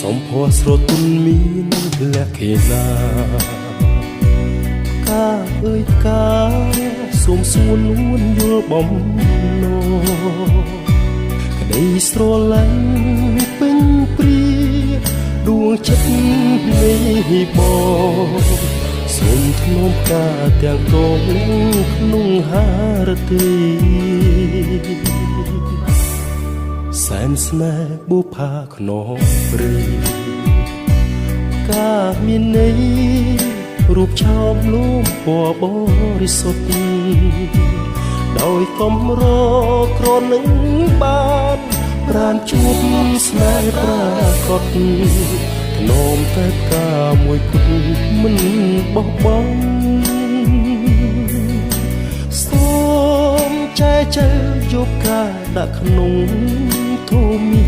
សំភ័រស្រទន់មានលក្ខណៈកាអើយកាសូមសួននួនយល់បំណងក្តីស្រឡាញ់ពេញព្រាដួងចិត្តនេះបងសូមធ្នមការទាំងកងក្នុងហារទីសែនស្នេហ៍បុផាខ្នងព្រីការមានន័យរូបឆោមលូមពណ៌បរិសុទ្ធដោយកំរក្រនឹងបានប្រានជួបស្នេហ៍ប្រាកដធ្នមតែការមួយគត់មិនបោះបង់សូមចែកយកការដាក់ក្នុងធូមី